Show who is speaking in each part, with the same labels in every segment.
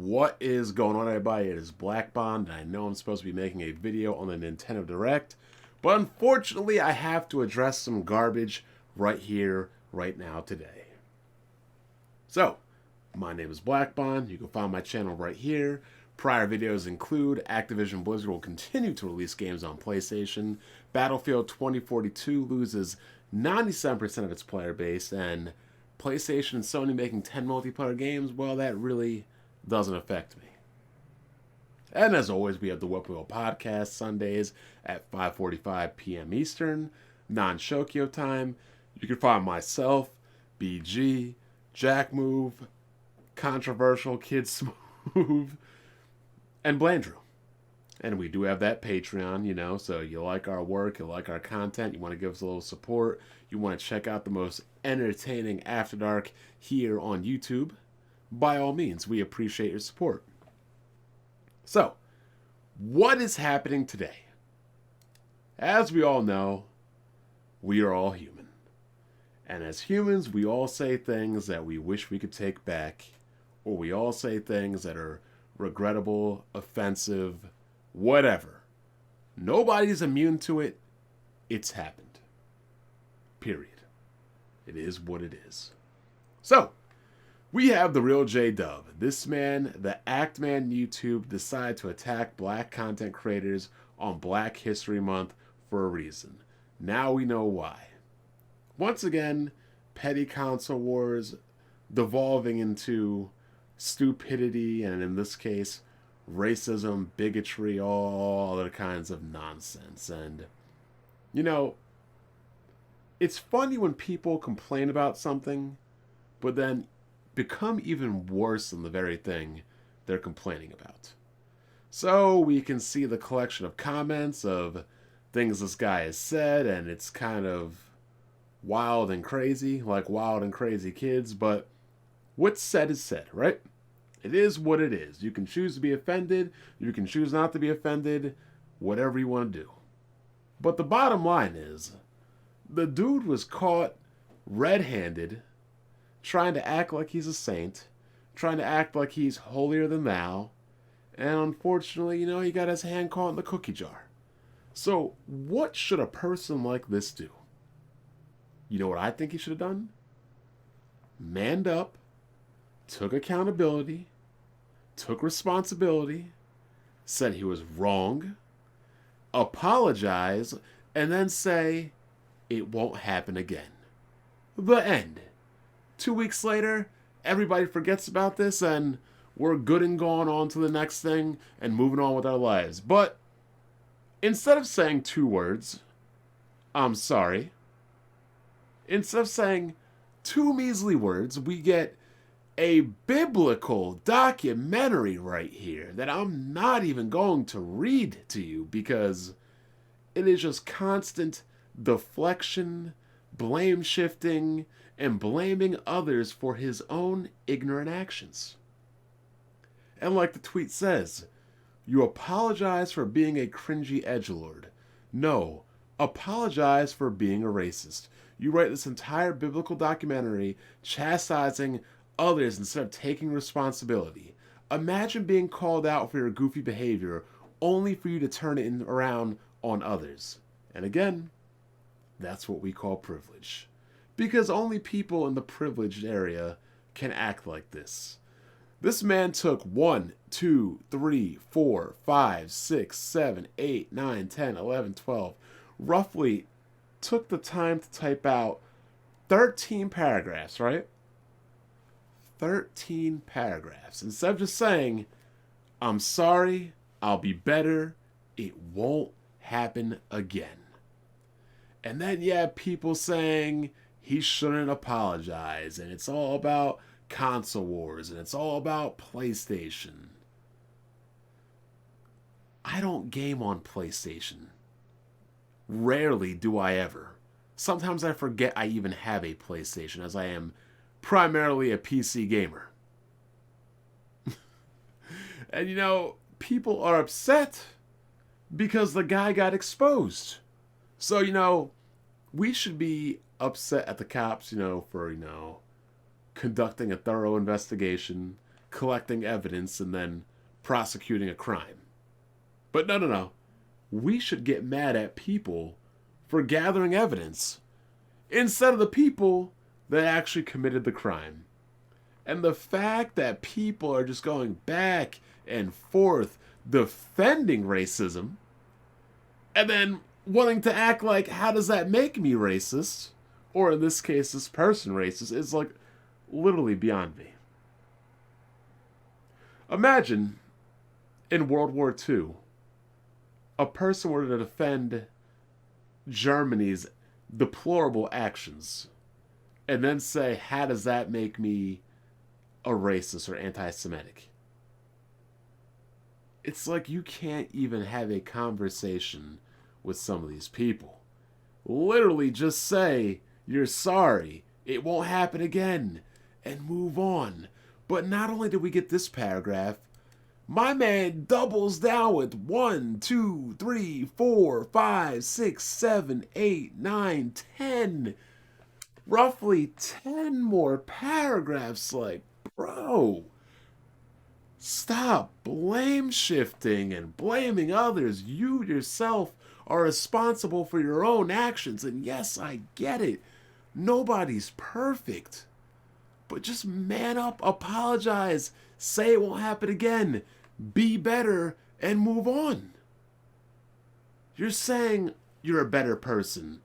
Speaker 1: What is going on, everybody? It is Black Bond, and I know I'm supposed to be making a video on the Nintendo Direct, but unfortunately I have to address some garbage right here, right now, today. So, my name is Black Bond. You can find my channel right here. Prior videos include Activision Blizzard will continue to release games on PlayStation, Battlefield 2042 loses 97% of its player base, and PlayStation and Sony making 10 multiplayer games, well, that really doesn't affect me. And as always, we have the Whip Wheel Podcast Sundays at 5:45 p.m. Eastern, non-Shokyo time. You can find myself, BG, Jack Move, Controversial Kid Smooth, and Blandrew. And we do have that Patreon, so you like our work, you like our content, you want to give us a little support, you want to check out the most entertaining After Dark here on YouTube, by all means, we appreciate your support. So, what is happening today? As we all know, we are all human. And as humans, we all say things that we wish we could take back, or we all say things that are regrettable, offensive, whatever. Nobody's immune to it. It's happened. Period. It is what it is. So, we have the real J-Dub. This man, the Act Man YouTube, decided to attack black content creators on Black History Month for a reason. Now we know why. Once again, petty console wars devolving into stupidity, and in this case, racism, bigotry, all other kinds of nonsense. And, it's funny when people complain about something, but then become even worse than the very thing they're complaining about. So we can see the collection of comments of things this guy has said, and it's kind of wild and crazy, like Wild and Crazy Kids, but what's said is said, right? It is what it is. You can choose to be offended, you can choose not to be offended, whatever you want to do. But the bottom line is, the dude was caught red-handed, trying to act like he's a saint, trying to act like he's holier than thou, and unfortunately, he got his hand caught in the cookie jar. So, what should a person like this do? You know what I think he should have done? Manned up, took accountability, took responsibility, said he was wrong, apologize, and then say, it won't happen again. The end. 2 weeks later, everybody forgets about this, and we're good and gone on to the next thing and moving on with our lives. But instead of saying 2 words, I'm sorry, instead of saying 2 measly words, we get a biblical documentary right here that I'm not even going to read to you because it is just constant deflection, blame shifting, and blaming others for his own ignorant actions. And like the tweet says, you apologize for being a cringy edgelord. No, apologize for being a racist. You write this entire biblical documentary chastising others instead of taking responsibility. Imagine being called out for your goofy behavior only for you to turn it around on others. And again, that's what we call privilege. Because only people in the privileged area can act like this. This man took 1, 2, 3, 4, 5, 6, 7, 8, 9, 10, 11, 12, roughly took the time to type out 13 paragraphs, right? 13 paragraphs. Instead of just saying, I'm sorry, I'll be better, it won't happen again. And then you have people saying he shouldn't apologize, and it's all about console wars, and it's all about PlayStation. I don't game on PlayStation. Rarely do I ever. Sometimes I forget I even have a PlayStation, as I am primarily a PC gamer. And people are upset because the guy got exposed. So, we should be upset at the cops, for, conducting a thorough investigation, collecting evidence and then prosecuting a crime. But no. We should get mad at people for gathering evidence instead of the people that actually committed the crime. And the fact that people are just going back and forth defending racism and then wanting to act like, how does that make me racist? Or in this case, this person racist, is like literally beyond me. Imagine in World War II, a person were to defend Germany's deplorable actions and then say, how does that make me a racist or anti-Semitic? It's like you can't even have a conversation with some of these people. Literally just say, you're sorry, it won't happen again, and move on. But not only did we get this paragraph, my man doubles down with 1, 2, 3, 4, 5, 6, 7, 8, 9, 10. Roughly 10 more paragraphs. Like, bro, stop blame shifting and blaming others. You yourself are responsible for your own actions. And yes, I get it. Nobody's perfect. But just man up, apologize, say it won't happen again, be better, and move on. You're saying you're a better person,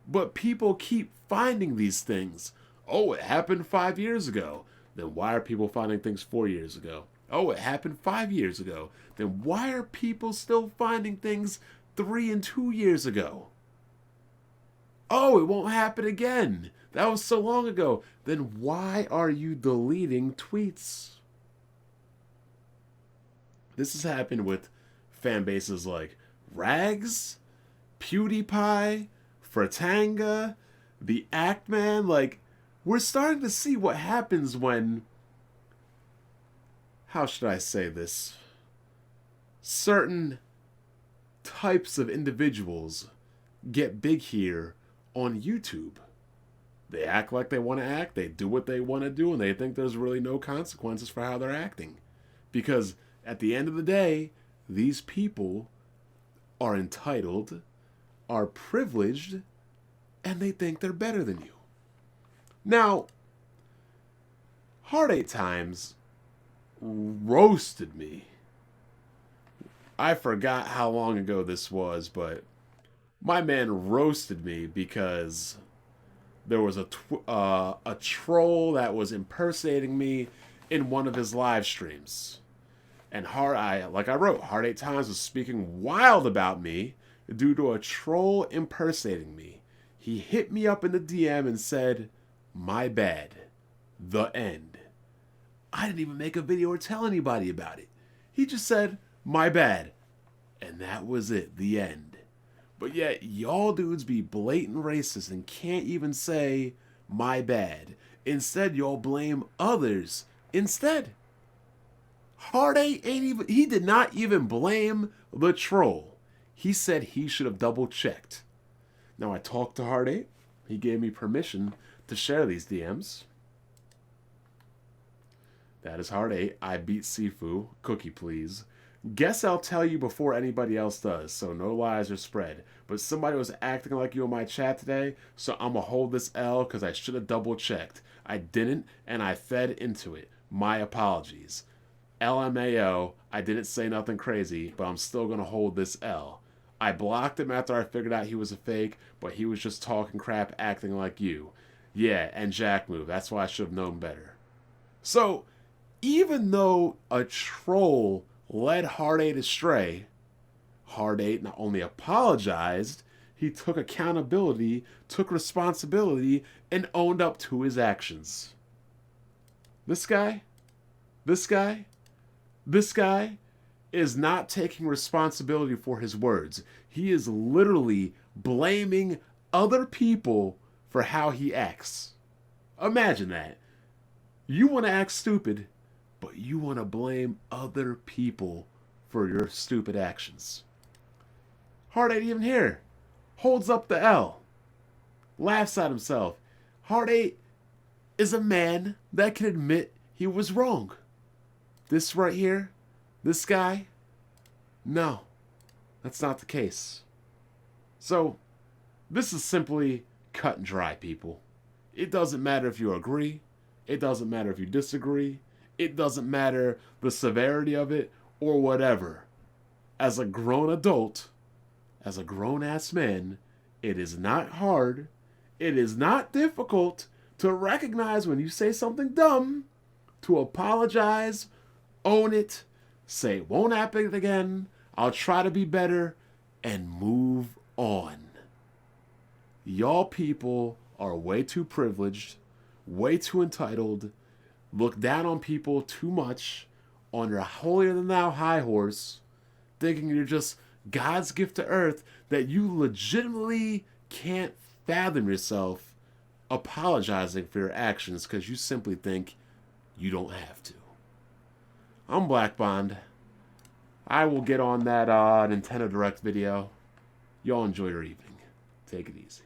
Speaker 1: but people keep finding these things. Oh, it happened 5 years ago. Then why are people finding things 4 years ago? Oh, it happened 5 years ago. Then why are people still finding things 3 and 2 years ago? Oh, it won't happen again. That was so long ago. Then why are you deleting tweets? This has happened with fan bases like Rags, PewDiePie, Fratanga, the Act Man. Like, we're starting to see what happens when, how should I say this? Certain types of individuals get big here on YouTube. They act like they want to act, they do what they want to do, and they think there's really no consequences for how they're acting. Because at the end of the day, these people are entitled, are privileged, and they think they're better than you. Now, Hard 8 Times roasted me. I forgot how long ago this was, but my man roasted me because there was a troll that was impersonating me in one of his live streams. And like I wrote, Hard 8 Times was speaking wild about me due to a troll impersonating me. He hit me up in the DM and said, "My bad. The end." I didn't even make a video or tell anybody about it. He just said, "My bad." And that was it. The end. But yet, y'all dudes be blatant racist and can't even say, "My bad." Instead, y'all blame others instead. Hard 8 he did not even blame the troll. He said he should have double checked. Now, I talked to Hard 8. He gave me permission to share these DMs. That is Hard 8. I beat Sifu. Cookie, please. Guess I'll tell you before anybody else does, so no lies are spread. But somebody was acting like you in my chat today, so I'm going to hold this L because I should have double checked. I didn't, and I fed into it. My apologies. LMAO, I didn't say nothing crazy, but I'm still going to hold this L. I blocked him after I figured out he was a fake, but he was just talking crap, acting like you. Yeah, and Jack move. That's why I should have known better. So, even though a troll led Hard 8 astray, Hard 8 not only apologized, he took accountability, took responsibility, and owned up to his actions. This guy is not taking responsibility for his words. He is literally blaming other people for how he acts. Imagine that. You want to act stupid, but you want to blame other people for your stupid actions. Hard 8 even here holds up the L, laughs at himself. Hard 8 is a man that can admit he was wrong. This right here, this guy, no, that's not the case. So, this is simply cut and dry, people. It doesn't matter if you agree. It doesn't matter if you disagree. It doesn't matter the severity of it or whatever. As a grown adult, as a grown-ass man, it is not hard, it is not difficult to recognize when you say something dumb, to apologize, own it, say it won't happen again, I'll try to be better, and move on. Y'all people are way too privileged, way too entitled, look down on people too much, on your holier-than-thou high horse, thinking you're just God's gift to earth, that you legitimately can't fathom yourself apologizing for your actions because you simply think you don't have to. I'm Black Bond. I will get on that Nintendo Direct video. Y'all enjoy your evening. Take it easy.